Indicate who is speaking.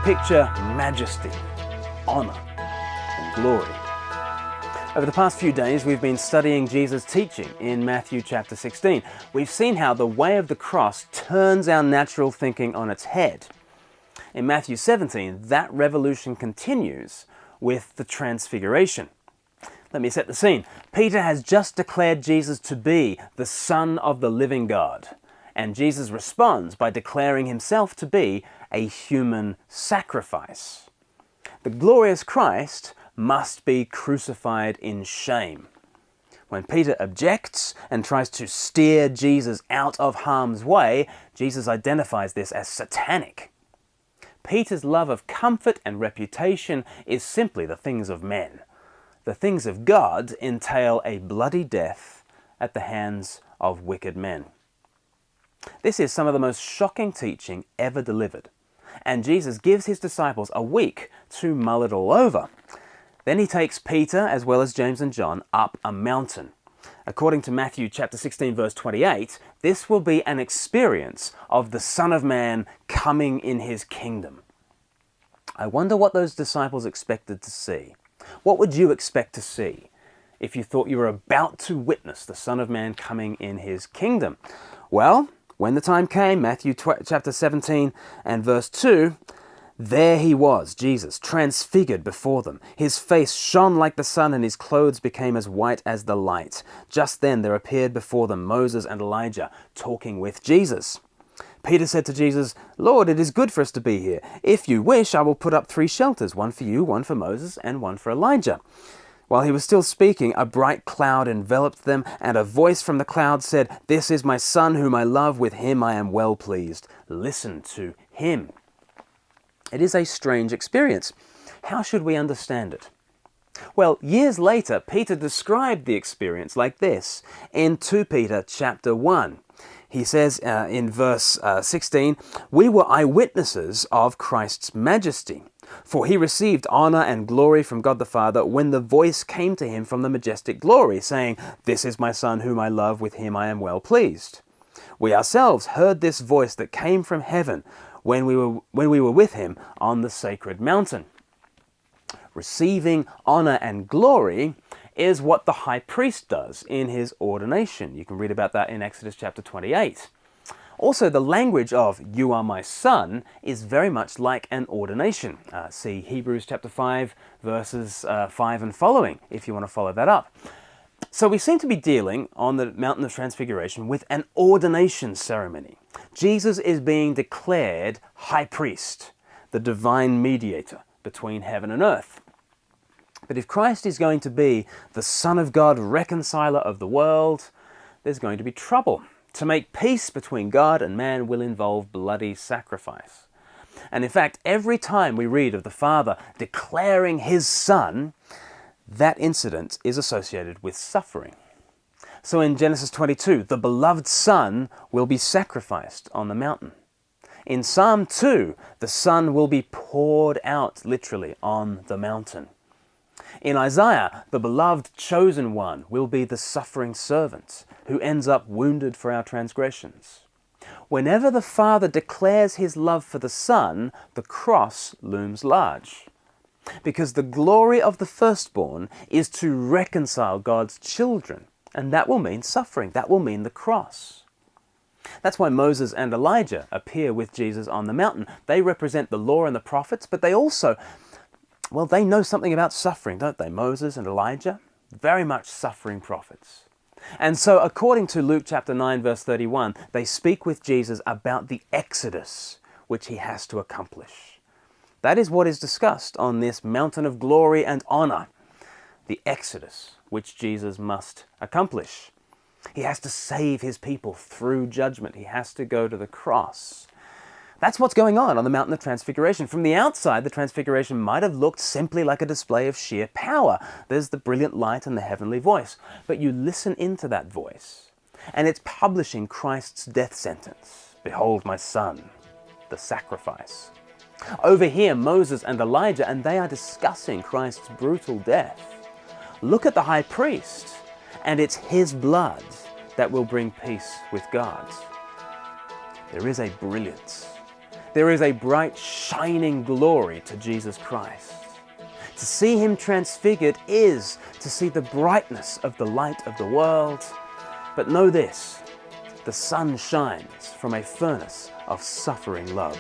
Speaker 1: picture majesty, honor, and glory. Over the past few days, we've been studying Jesus' teaching in Matthew chapter 16. We've seen how the way of the cross turns our natural thinking on its head. In Matthew 17, that revolution continues with the Transfiguration. Let me set the scene. Peter has just declared Jesus to be the Son of the living God, and Jesus responds by declaring himself to be a human sacrifice. The glorious Christ must be crucified in shame. When Peter objects and tries to steer Jesus out of harm's way, Jesus identifies this as satanic. Peter's love of comfort and reputation is simply the things of men. The things of God entail a bloody death at the hands of wicked men. This is some of the most shocking teaching ever delivered, and Jesus gives his disciples a week to mull it all over. Then he takes Peter, as well as James and John, up a mountain. According to Matthew chapter 16, verse 28, this will be an experience of the Son of Man coming in his kingdom. I wonder what those disciples expected to see. What would you expect to see if you thought you were about to witness the Son of Man coming in his kingdom? Well, when the time came, Matthew chapter 17 and verse 2, there he was, Jesus, transfigured before them. His face shone like the sun, and his clothes became as white as the light. Just then there appeared before them Moses and Elijah, talking with Jesus. Peter said to Jesus, "Lord, it is good for us to be here. If you wish, I will put up 3 shelters, one for you, one for Moses, and one for Elijah." While he was still speaking, a bright cloud enveloped them, and a voice from the cloud said, "This is my Son whom I love, with him I am well pleased. Listen to him." It is a strange experience. How should we understand it? Well, years later, Peter described the experience like this in 2 Peter chapter 1. He says in verse 16, "We were eyewitnesses of Christ's majesty, for he received honor and glory from God the Father when the voice came to him from the majestic glory, saying, 'This is my Son whom I love, with him I am well pleased.' We ourselves heard this voice that came from heaven when we were with him on the sacred mountain." Receiving honor and glory is what the high priest does in his ordination. You can read about that in Exodus chapter 28. Also, the language of "you are my son" is very much like an ordination. See Hebrews chapter 5, verses 5 and following, if you want to follow that up. So we seem to be dealing on the Mountain of Transfiguration with an ordination ceremony. Jesus is being declared high priest, the divine mediator between heaven and earth. But if Christ is going to be the Son of God, reconciler of the world, there's going to be trouble. To make peace between God and man will involve bloody sacrifice. And in fact, every time we read of the Father declaring his Son, that incident is associated with suffering. So in Genesis 22, the beloved Son will be sacrificed on the mountain. In Psalm 2, the Son will be poured out literally on the mountain. In Isaiah, the beloved chosen one will be the suffering servant who ends up wounded for our transgressions. Whenever the Father declares his love for the Son, the cross looms large. Because the glory of the firstborn is to reconcile God's children, and that will mean suffering, that will mean the cross. That's why Moses and Elijah appear with Jesus on the mountain. They represent the law and the prophets, but they also, they know something about suffering, don't they? Moses and Elijah, very much suffering prophets. And so according to Luke chapter 9, verse 31, they speak with Jesus about the exodus which he has to accomplish. That is what is discussed on this mountain of glory and honor, the exodus which Jesus must accomplish. He has to save his people through judgment. He has to go to the cross. That's what's going on the Mountain of Transfiguration. From the outside, the Transfiguration might have looked simply like a display of sheer power. There's the brilliant light and the heavenly voice. But you listen into that voice, and it's publishing Christ's death sentence. "Behold my Son, the sacrifice." Over here, Moses and Elijah, and they are discussing Christ's brutal death. Look at the high priest, and it's his blood that will bring peace with God. There is a brilliance There is a bright, shining glory to Jesus Christ. To see him transfigured is to see the brightness of the light of the world. But know this, the sun shines from a furnace of suffering love.